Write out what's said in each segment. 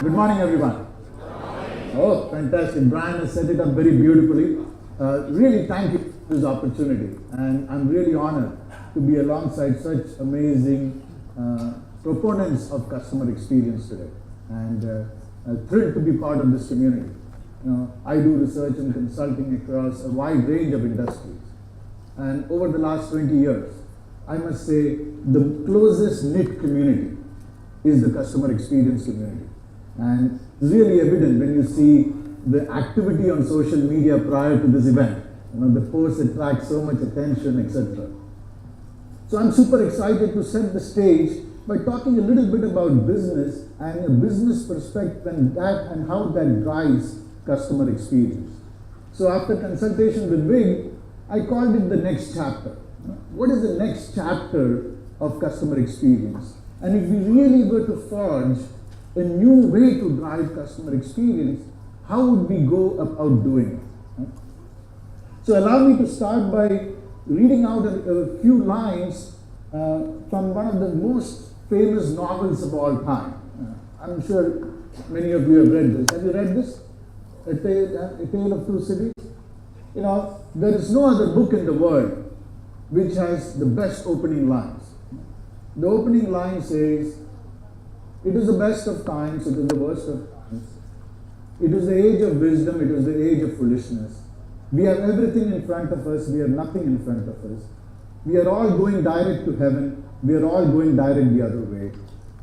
Good morning, everyone. Oh, fantastic. Brian has set it up very beautifully. Really, thank you for this opportunity. And I'm really honored to be alongside such amazing proponents of customer experience today. And thrilled to be part of this community. I do research and consulting across a wide range of industries. And over the last 20 years, I must say the closest knit community is the customer experience community. And it's really evident when you see the activity on social media prior to this event. The posts attract so much attention, etc. So I'm super excited to set the stage by talking a little bit about business and a business perspective and how that drives customer experience. So after consultation with Big, I called it the next chapter. What is the next chapter of customer experience? And if we really were to forge a new way to drive customer experience, how would we go about doing it? So allow me to start by reading out a few lines from one of the most famous novels of all time. I'm sure many of you have read this. Have you read this? A Tale of Two Cities? There is no other book in the world which has the best opening lines. The opening line says, "It is the best of times, it is the worst of times. It is the age of wisdom, it is the age of foolishness. We have everything in front of us, we have nothing in front of us. We are all going direct to heaven, we are all going direct the other way.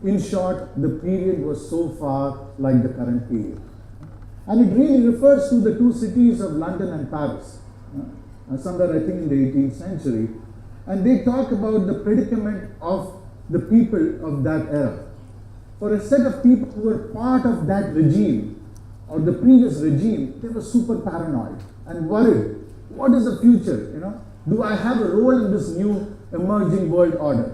In short, the period was so far like the current period." And it really refers to the two cities of London and Paris, somewhere I think in the 18th century. And they talk about the predicament of the people of that era. For a set of people who were part of that regime, or the previous regime, they were super paranoid and worried. What is the future? Do I have a role in this new emerging world order?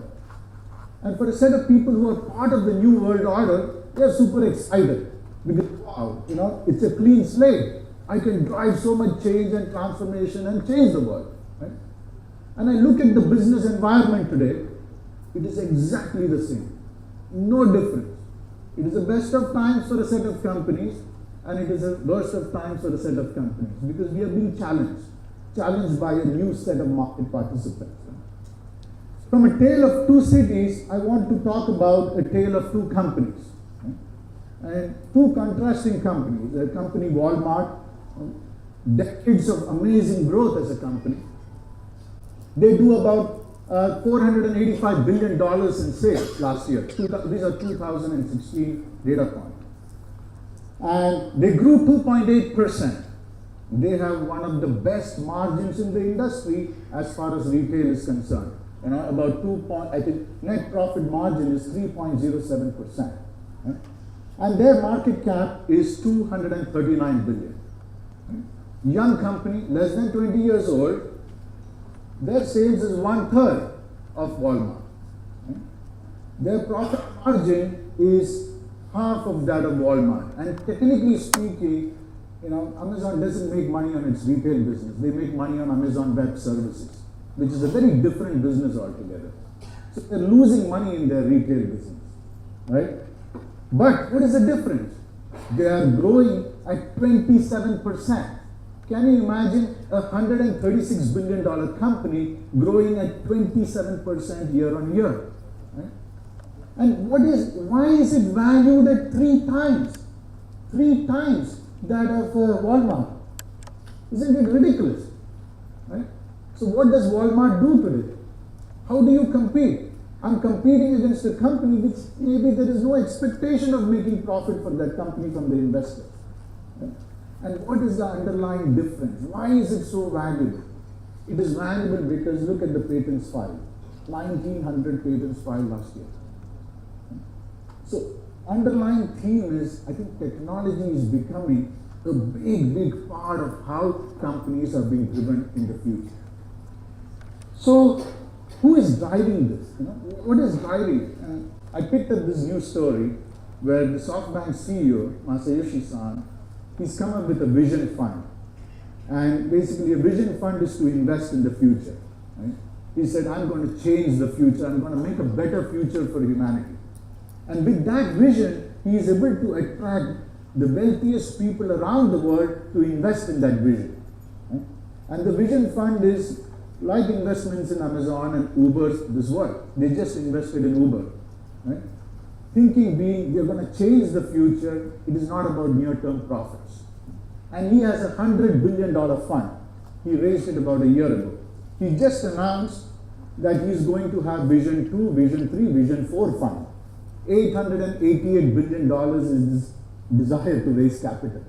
And for a set of people who are part of the new world order, they are super excited. Because, wow, it's a clean slate. I can drive so much change and transformation and change the world. Right? And I look at the business environment today, it is exactly the same. No difference. It is the best of times for a set of companies, and it is the worst of times for a set of companies, because we are being challenged by a new set of market participants. From a tale of two cities, I want to talk about a tale of two companies. And two contrasting companies. The company Walmart, decades of amazing growth as a company. They do about $485 billion in sales last year. These are 2016 data points. And they grew 2.8%. They have one of the best margins in the industry as far as retail is concerned. About I think net profit margin is 3.07%. And their market cap is $239 billion. Young company, less than 20 years old. Their sales is 1/3 of Walmart. Their profit margin is half of that of Walmart. And technically speaking, Amazon doesn't make money on its retail business. They make money on Amazon Web Services, which is a very different business altogether. So they're losing money in their retail business, right? But what is the difference? They are growing at 27%. Can you imagine a $136 billion company growing at 27% year on year? Right? And why is it valued at 3 times? 3 times that of Walmart. Isn't it ridiculous? Right? So what does Walmart do today? How do you compete? I'm competing against a company which maybe there is no expectation of making profit for that company from the investors. Right? And what is the underlying difference? Why is it so valuable? It is valuable because look at the patents filed. 1,900 patents filed last year. So underlying theme is, I think technology is becoming a big part of how companies are being driven in the future. So who is driving this? What is driving? I picked up this news story where the SoftBank CEO, Masayoshi-san, he's come up with a vision fund. And basically a vision fund is to invest in the future. Right? He said, I'm going to change the future. I'm going to make a better future for humanity. And with that vision, he is able to attract the wealthiest people around the world to invest in that vision. Right? And the Vision Fund is like investments in Amazon and Uber's this world. They just invested in Uber. Right? Thinking being, we're going to change the future. It is not about near-term profits. And he has $100 billion fund. He raised it about a year ago. He just announced that he's going to have Vision 2, Vision 3, Vision 4 fund. $888 billion is his desire to raise capital.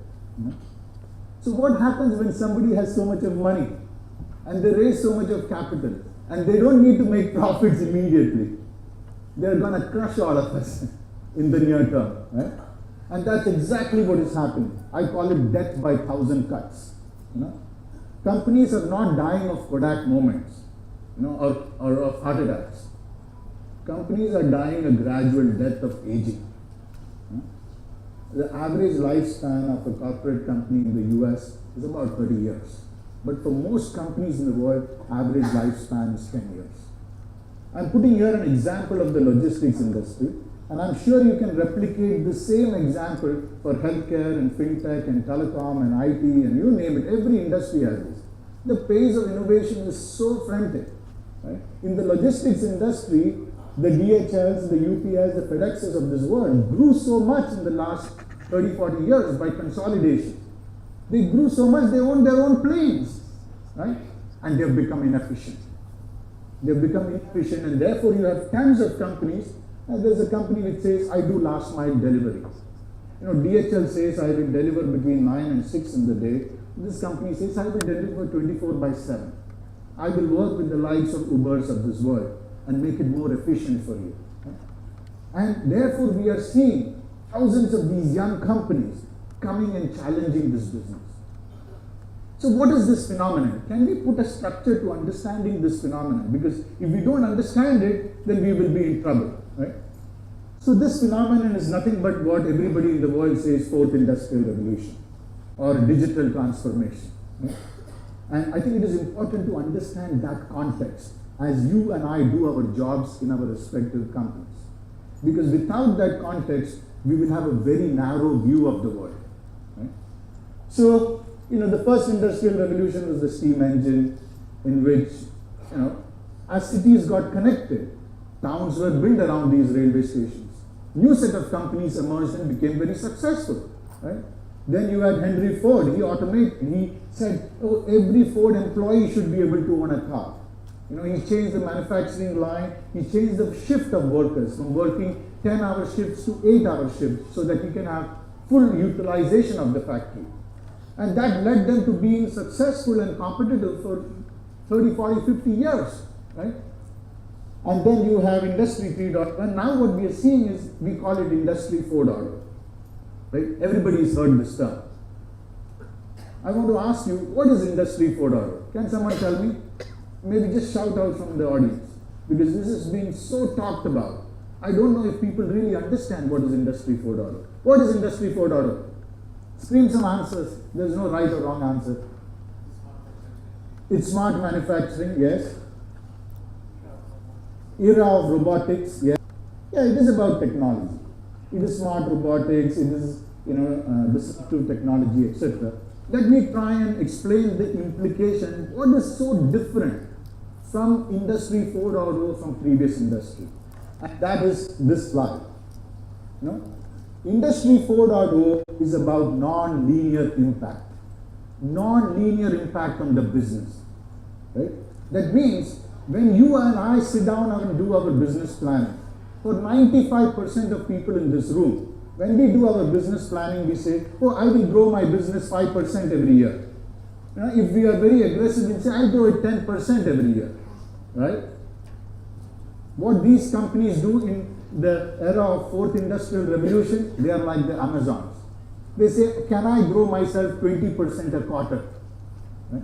So what happens when somebody has so much of money and they raise so much of capital and they don't need to make profits immediately? They're going to crush all of us in the near term. Right? And that's exactly what is happening. I call it death by 1,000 cuts. Companies are not dying of Kodak moments, or of heart attacks. Companies are dying a gradual death of aging. The average lifespan of a corporate company in the US is about 30 years. But for most companies in the world, average lifespan is 10 years. I'm putting here an example of the logistics industry, and I'm sure you can replicate the same example for healthcare and fintech and telecom and IT and you name it. Every industry has this. The pace of innovation is so frantic. Right? In the logistics industry, the DHLs, the UPS, the FedExes of this world grew so much in the last 30, 40 years by consolidation. They grew so much, they own their own planes, right? And they've become inefficient. They've become inefficient, and therefore you have tons of companies. And there's a company which says, I do last mile delivery. DHL says, I will deliver between 9 and 6 in the day. This company says, I will deliver 24/7. I will work with the likes of Ubers of this world and make it more efficient for you. And therefore we are seeing thousands of these young companies coming and challenging this business. So what is this phenomenon? Can we put a structure to understanding this phenomenon? Because if we don't understand it, then we will be in trouble, right? So this phenomenon is nothing but what everybody in the world says, fourth industrial revolution or digital transformation. Right? And I think it is important to understand that context as you and I do our jobs in our respective companies. Because without that context, we will have a very narrow view of the world. Right? So, the first industrial revolution was the steam engine, in which, as cities got connected, towns were built around these railway stations. New set of companies emerged and became very successful. Right? Then you had Henry Ford. He said, every Ford employee should be able to own a car. He changed the manufacturing line. He changed the shift of workers from working 10-hour shifts to 8-hour shifts so that he can have full utilization of the factory. And that led them to being successful and competitive for 30, 40, 50 years. Right? And then you have Industry 3.1. Now what we are seeing is, we call it Industry 4.0. Right? Everybody's heard this term. I want to ask you, what is Industry 4.0? Can someone tell me? Maybe just shout out from the audience, because this is being so talked about. I don't know if people really understand what is Industry 4.0. What is Industry 4.0? Scream some answers. There's no right or wrong answer. It's smart manufacturing, yes. Era of robotics, yes. Yeah, it is about technology. It is smart robotics, it is, disruptive technology, etc. Let me try and explain the implication. What is so different from Industry 4.0 from previous industry? And that is this slide. Industry 4.0 is about non-linear impact. Non-linear impact on the business. Right? That means when you and I sit down and do our business planning, for 95% of people in this room, when we do our business planning, we say, I will grow my business 5% every year. If we are very aggressive, we say, I'll grow it 10% every year. Right? What these companies do in the era of fourth industrial revolution, they are like the Amazons. They say, can I grow myself 20% a quarter? Right?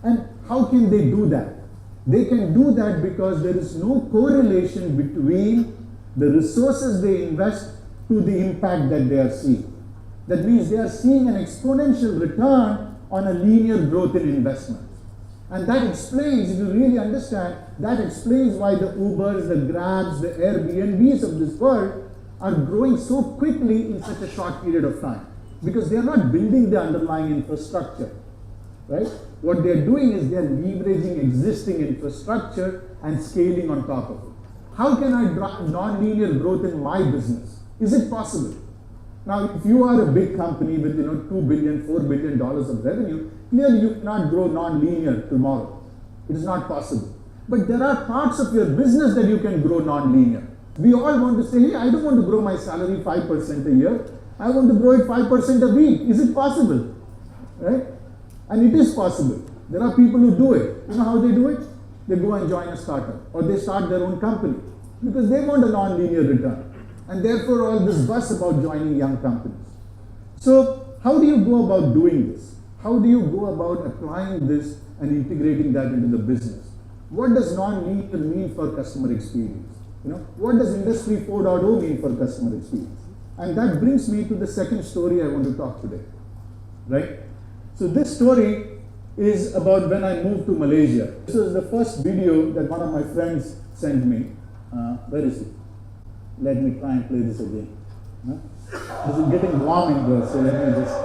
And how can they do that? They can do that because there is no correlation between the resources they invest to the impact that they are seeing. That means they are seeing an exponential return on a linear growth in investment. And that explains, if you really understand, that explains why the Ubers, the Grabs, the Airbnbs of this world are growing so quickly in such a short period of time? Because they are not building the underlying infrastructure, right? What they are doing is they are leveraging existing infrastructure and scaling on top of it. How can I drive non-linear growth in my business? Is it possible? Now, if you are a big company with $2 billion, $4 billion of revenue, clearly you cannot grow non-linear tomorrow. It is not possible. But there are parts of your business that you can grow non-linear. We all want to say, hey, I don't want to grow my salary 5% a year. I want to grow it 5% a week. Is it possible? Right? And it is possible. There are people who do it. You know how they do it? They go and join a startup or they start their own company because they want a non-linear return. And therefore all this buzz about joining young companies. So how do you go about doing this? How do you go about applying this and integrating that into the business? What does non-linear mean for customer experience? What does Industry 4.0 mean for customer experience? And that brings me to the second story I want to talk today, right? So this story is about when I moved to Malaysia. This was the first video that one of my friends sent me. Where is it? Let me try and play this again. This is getting warm in here, so let me just...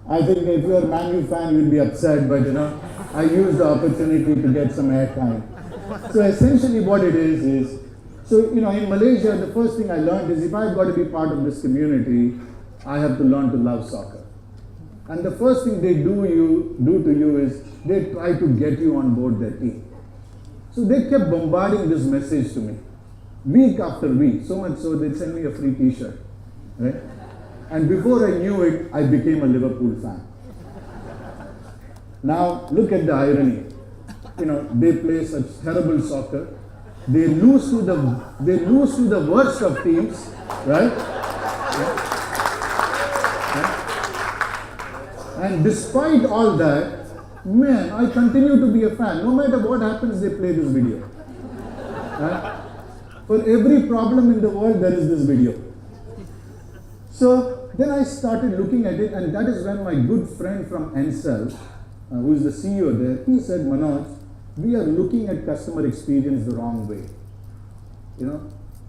I think if you're a Man U fan, you'll be upset, but I used the opportunity to get some airtime. So essentially what it is, in Malaysia, the first thing I learned is if I've got to be part of this community, I have to learn to love soccer. And the first thing they do to you is they try to get you on board their team. So they kept bombarding this message to me, week after week, so much so they'd send me a free t-shirt, right? And before I knew it, I became a Liverpool fan. Now, look at the irony. They play such terrible soccer. They lose to the worst of teams, right? And despite all that, man, I continue to be a fan. No matter what happens, they play this video. Right? For every problem in the world, there is this video. So then I started looking at it, and that is when my good friend from Ncell, who is the CEO there, he said, Manoj, we are looking at customer experience the wrong way.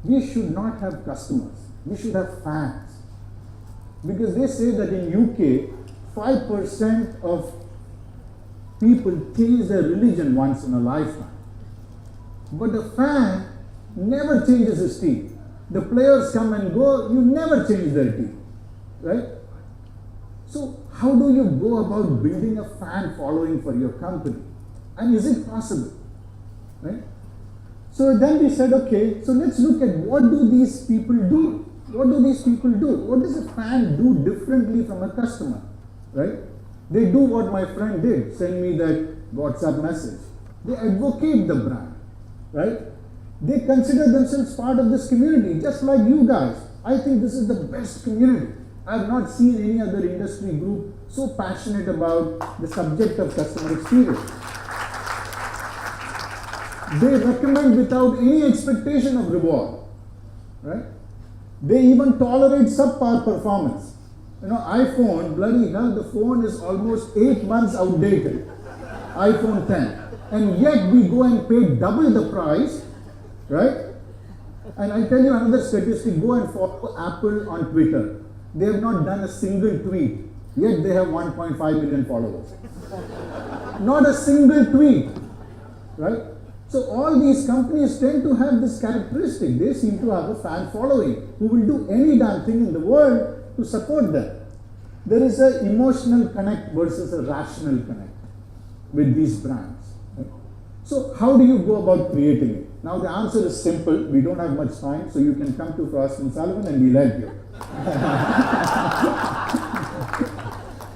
We should not have customers. We should have fans. Because they say that in UK, 5% of people change their religion once in a lifetime. But a fan never changes his team. The players come and go, you never change their team, right? So how do you go about building a fan following for your company? And is it possible, right? So then we said, okay, so let's look at what do these people do? What do these people do? What does a fan do differently from a customer, right? They do what my friend did, send me that WhatsApp message. They advocate the brand, right? They consider themselves part of this community, just like you guys. I think this is the best community. I have not seen any other industry group so passionate about the subject of customer experience. They recommend without any expectation of reward, right? They even tolerate subpar performance. iPhone, bloody hell, the phone is almost 8 months outdated. iPhone 10. And yet we go and pay double the price, right? And I'll tell you another statistic. Go and follow Apple on Twitter. They have not done a single tweet, yet they have 1.5 million followers. Not a single tweet, right? So all these companies tend to have this characteristic. They seem to have a fan following who will do any damn thing in the world to support them. There is an emotional connect versus a rational connect with these brands. Right? So how do you go about creating it? Now the answer is simple. We don't have much time, so you can come to Frost & Sullivan and we'll help you.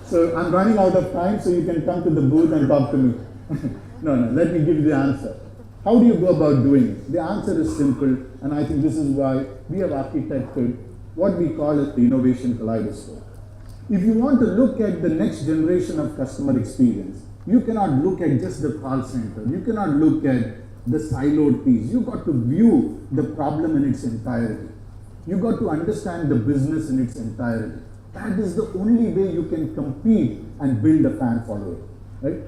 So I'm running out of time, so you can come to the booth and talk to me. No, let me give you the answer. How do you go about doing it? The answer is simple, and I think this is why we have architected what we call as the innovation kaleidoscope. If you want to look at the next generation of customer experience, you cannot look at just the call center. You cannot look at the siloed piece. You got to view the problem in its entirety. You got to understand the business in its entirety. That is the only way you can compete and build a fan following, right?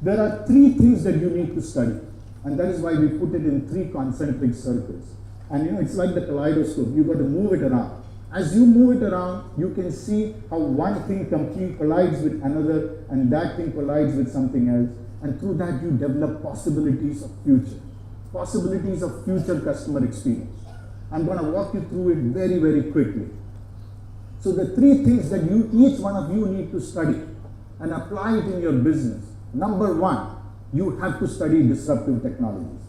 There are 3 things that you need to study, and that is why we put it in 3 concentric circles. And it's like the kaleidoscope. You got to move it around. As you move it around, you can see how one thing collides with another, and that thing collides with something else. And through that, you develop possibilities of future customer experience. I'm going to walk you through it very, very quickly. So the 3 things that each one of you need to study and apply it in your business. Number 1, you have to study disruptive technologies.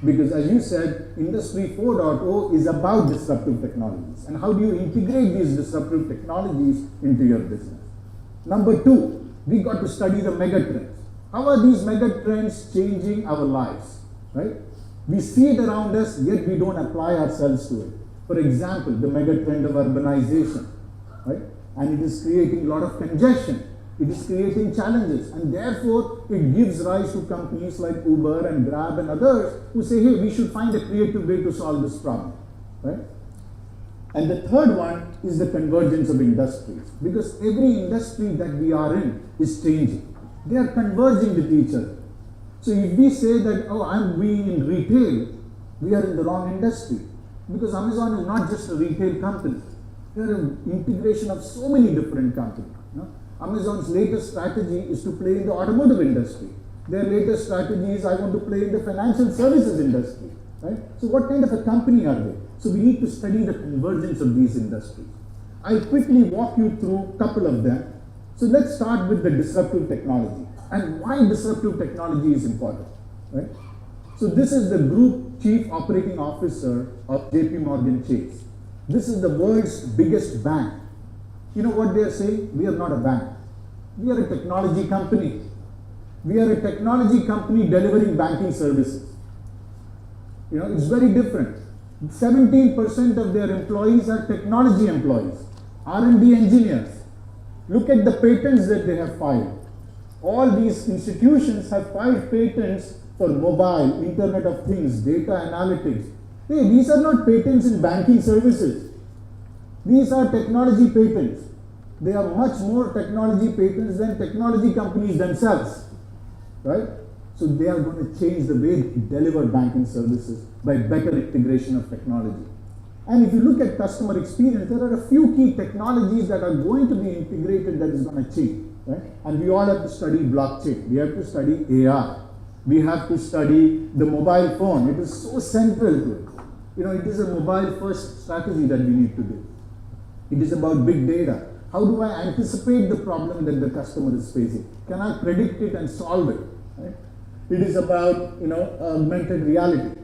Because as you said, Industry 4.0 is about disruptive technologies. And how do you integrate these disruptive technologies into your business? Number 2, we got to study the megatrends. How are these megatrends changing our lives, right? We see it around us, yet we don't apply ourselves to it. For example, the megatrend of urbanization, right? And it is creating a lot of congestion. It is creating challenges, and therefore it gives rise to companies like Uber and Grab and others who say, hey, we should find a creative way to solve this problem, right? And the third one is the convergence of industries, because every industry that we are in is changing. They are converging with each other. So if we say that, oh, I'm being in retail, we are in the wrong industry, because Amazon is not just a retail company. They are an integration of so many different companies. Amazon's latest strategy is to play in the automotive industry. Their latest strategy is, I want to play in the financial services industry, right? So what kind of a company are they? So we need to study the convergence of these industries. I'll quickly walk you through a couple of them. So let's start with the disruptive technology and why disruptive technology is important, right? So this is the Group Chief Operating Officer of JP Morgan Chase. This is the world's biggest bank. You know what they are saying? We are not a bank. We are a technology company. We are a technology company delivering banking services. It's very different. 17% of their employees are technology employees, R&D engineers. Look at the patents that they have filed. All these institutions have filed patents for mobile, Internet of Things, data analytics. Hey, these are not patents in banking services. These are technology patents. They are much more technology patents than technology companies themselves, right? So they are going to change the way they deliver banking services by better integration of technology. And if you look at customer experience, there are a few key technologies that are going to be integrated that is going to change, right? And we all have to study blockchain. We have to study AI. We have to study the mobile phone. It is so central to it. It is a mobile first strategy that we need to do. It is about big data. How do I anticipate the problem that the customer is facing? Can I predict it and solve it? Right? It is about augmented reality.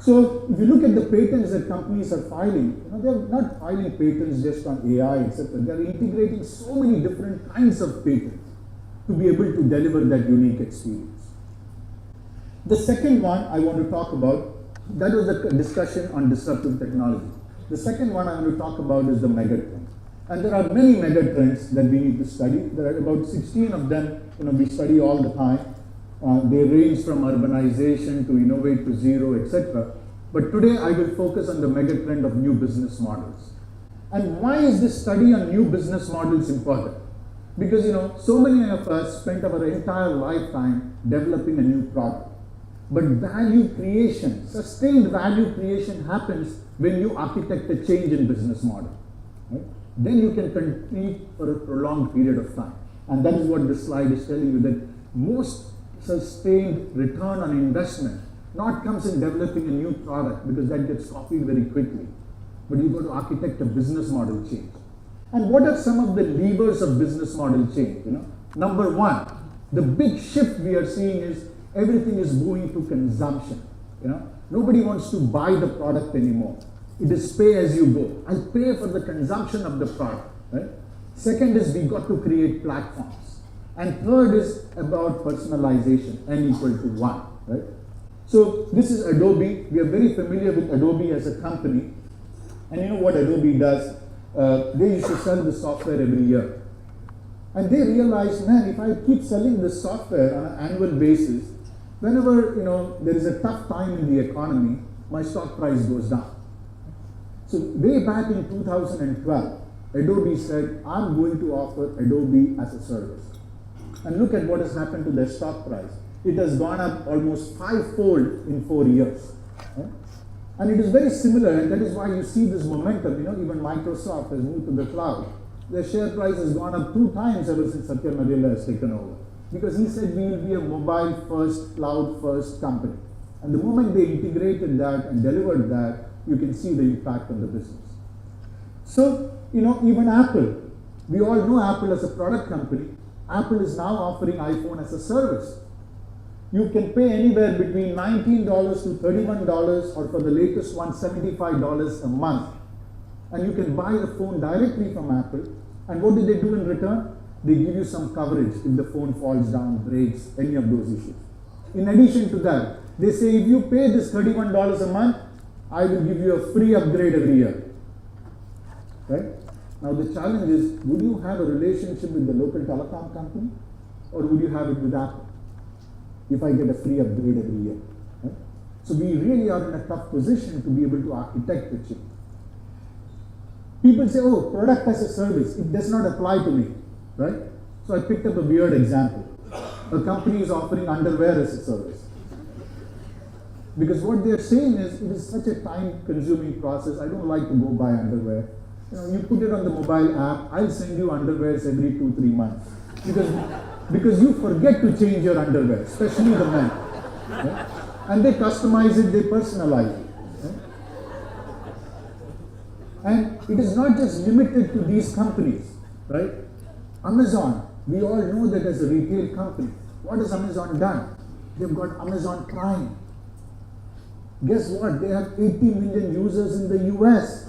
So if you look at the patents that companies are filing, they are not filing patents just on AI, etc. They are integrating so many different kinds of patents to be able to deliver that unique experience. The second one I want to talk about, that was the discussion on disruptive technology. The second one I want to talk about is the megatrend. And there are many megatrends that we need to study. There are about 16 of them, we study all the time. They range from urbanization to innovate to zero, etc. But today I will focus on the megatrend of new business models. And why is this study on new business models important? Because, so many of us spent our entire lifetime developing a new product. But value creation, sustained value creation happens when you architect a change in business model. Right? Then you can compete for a prolonged period of time. And that is what this slide is telling you, that most sustained return on investment not comes in developing a new product, because that gets copied very quickly. But you've got to architect a business model change. And what are some of the levers of business model change? Number 1, the big shift we are seeing is everything is moving to consumption. Nobody wants to buy the product anymore. It is pay as you go. I'll pay for the consumption of the product, right? Second is we got to create platforms. And third is about personalization, n equal to 1, right? So this is Adobe. We are very familiar with Adobe as a company. And you know what Adobe does? they used to sell the software every year. And they realized, man, if I keep selling this software on an annual basis, whenever there is a tough time in the economy, my stock price goes down. So way back in 2012, Adobe said, I'm going to offer Adobe as a service. And look at what has happened to their stock price. It has gone up almost 5-fold in 4 years. Right? And it is very similar, and that is why you see this momentum. Even Microsoft has moved to the cloud. Their share price has gone up 2 times ever since Satya Nadella has taken over. Because he said we will be a mobile-first, cloud-first company. And the moment they integrated that and delivered that, you can see the impact on the business. So, even Apple, we all know Apple as a product company. Apple is now offering iPhone as a service. You can pay anywhere between $19 to $31, or for the latest one, $75 a month. And you can buy the phone directly from Apple. And what do they do in return? They give you some coverage if the phone falls down, breaks, any of those issues. In addition to that, they say if you pay this $31 a month, I will give you a free upgrade every year. Right? Now the challenge is, would you have a relationship with the local telecom company, or would you have it with Apple if I get a free upgrade every year? Right? So we really are in a tough position to be able to architect the chip. People say, oh, product as a service, it does not apply to me. Right? So I picked up a weird example. A company is offering underwear as a service. Because what they're saying is, it is such a time-consuming process, I don't like to go buy underwear. You put it on the mobile app, I'll send you underwears every 2-3 months. Because you forget to change your underwear, especially the men. Right? And they customize it, they personalize it. Right? And it is not just limited to these companies. Right? Amazon, we all know that as a retail company. What has Amazon done? They've got Amazon Prime. Guess what? They have 80 million users in the US.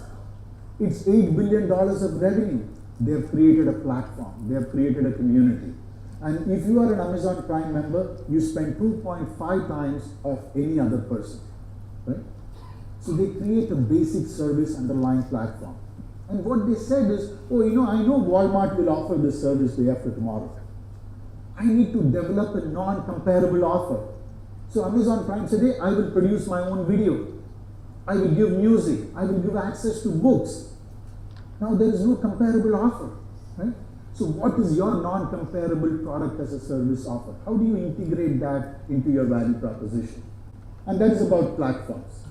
It's $8 billion of revenue. They have created a platform. They have created a community. And if you are an Amazon Prime member, you spend 2.5 times of any other person. Right? So they create a basic service underlying platform. And what they said is, oh, I know Walmart will offer this service day after tomorrow. I need to develop a non-comparable offer. So Amazon Prime said, hey, I will produce my own video. I will give music. I will give access to books. Now there is no comparable offer. Right? So what is your non-comparable product as a service offer? How do you integrate that into your value proposition? And that is about platforms.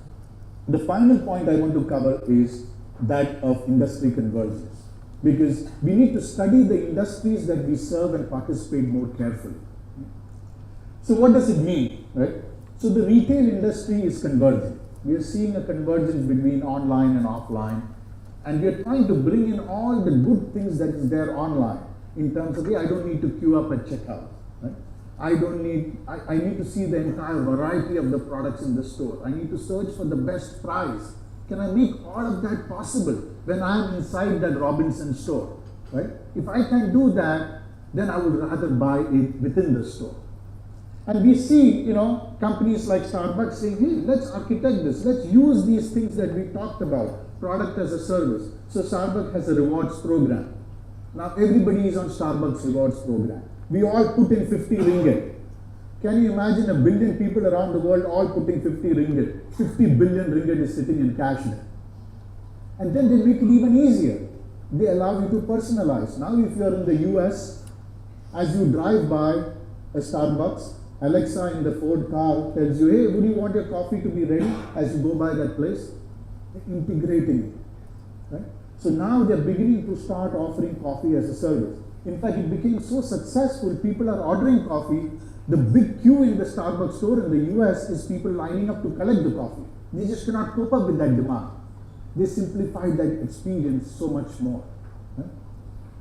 The final point I want to cover is that of industry convergence. Because we need to study the industries that we serve and participate more carefully. So what does it mean? Right? So the retail industry is converging. We are seeing a convergence between online and offline. And we are trying to bring in all the good things that is there online in terms of, hey, I don't need to queue up at checkout. Right? I need to see the entire variety of the products in the store. I need to search for the best price. Can I make all of that possible when I am inside that Robinson store? Right? If I can do that, then I would rather buy it within the store. And we see, companies like Starbucks saying, hey, let's architect this. Let's use these things that we talked about, product as a service. So Starbucks has a rewards program. Now everybody is on Starbucks rewards program. We all put in 50 ringgit. Can you imagine 1 billion people around the world all putting 50 ringgit? 50 billion ringgit is sitting in cash there. And then they make it even easier. They allow you to personalize. Now if you are in the US, as you drive by a Starbucks, Alexa in the Ford car tells you, hey, would you want your coffee to be ready as you go by that place? They're integrating it. Right? So now they're beginning to start offering coffee as a service. In fact, it became so successful, people are ordering coffee. The big queue in the Starbucks store in the US is people lining up to collect the coffee. They just cannot cope up with that demand. They simplified that experience so much more. Right?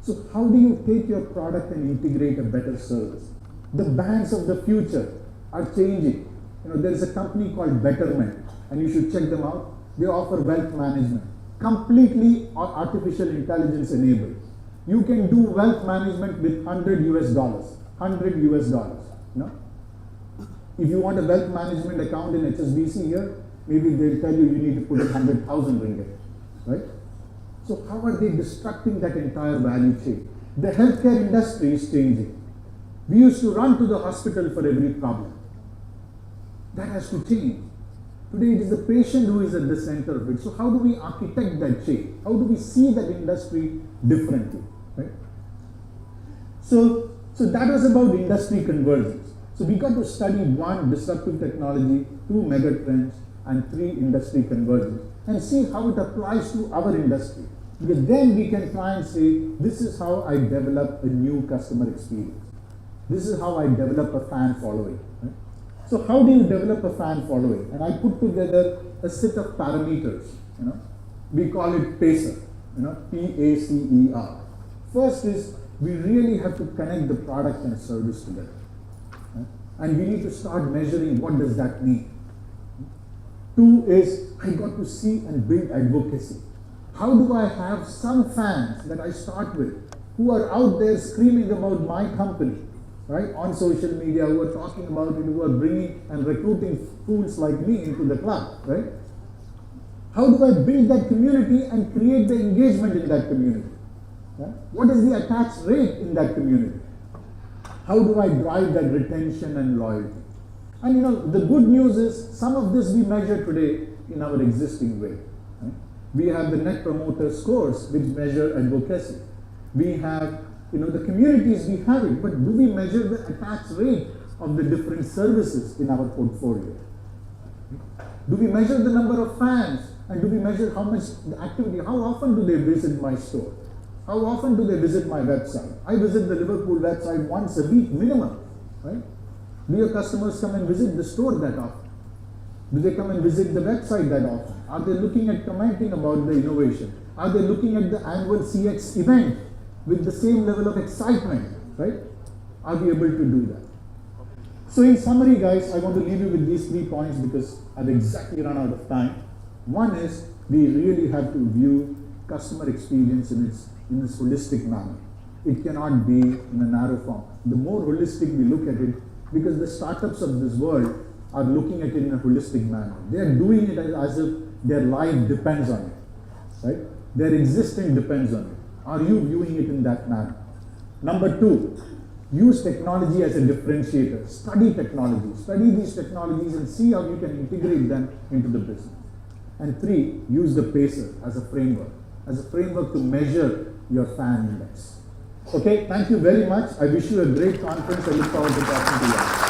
So how do you take your product and integrate a better service? The banks of the future are changing. There is a company called Betterment, and you should check them out. They offer wealth management, completely artificial intelligence enabled. You can do wealth management with $100 US. If you want a wealth management account in HSBC here, maybe they'll tell you need to put in 100,000 ringgit, right? So how are they disrupting that entire value chain? The healthcare industry is changing. We used to run to the hospital for every problem. That has to change. Today it is the patient who is at the center of it. So how do we architect that chain? How do we see that industry differently? Right? So that was about industry convergence. So we got to study 1, disruptive technology, 2, megatrends, and 3, industry convergence, and see how it applies to our industry. Because then we can try and say, this is how I develop a new customer experience. This is how I develop a fan following. Right? So how do you develop a fan following? And I put together a set of parameters. We call it PACER. PACER. First is we really have to connect the product and service together. Right? And we need to start measuring what does that mean. 2 is I got to see and build advocacy. How do I have some fans that I start with who are out there screaming about my company, right, on social media, who are talking about it, who are bringing and recruiting fools like me into the club, right? How do I build that community and create the engagement in that community? Right? What is the attach rate in that community? How do I drive that retention and loyalty? And the good news is some of this we measure today in our existing way. Right? We have the net promoter scores which measure advocacy. We have the communities, we have it, but do we measure the attach rate of the different services in our portfolio? Do we measure the number of fans, and do we measure how much the activity, how often do they visit my store? How often do they visit my website? I visit the Liverpool website once a week minimum, right? Do your customers come and visit the store that often? Do they come and visit the website that often? Are they looking at commenting about the innovation? Are they looking at the annual CX event with the same level of excitement, right? Are we able to do that? So in summary, guys, I want to leave you with these 3 points because I've exactly run out of time. One is we really have to view customer experience in this holistic manner. It cannot be in a narrow form. The more holistic we look at it, because the startups of this world are looking at it in a holistic manner. They are doing it as if their life depends on it, right? Their existence depends on it. Are you viewing it in that manner? Number 2, use technology as a differentiator. Study technology. Study these technologies and see how you can integrate them into the business. And 3, use the PACER as a framework to measure your fan index. Okay, thank you very much. I wish you a great conference. I look forward to talking to you.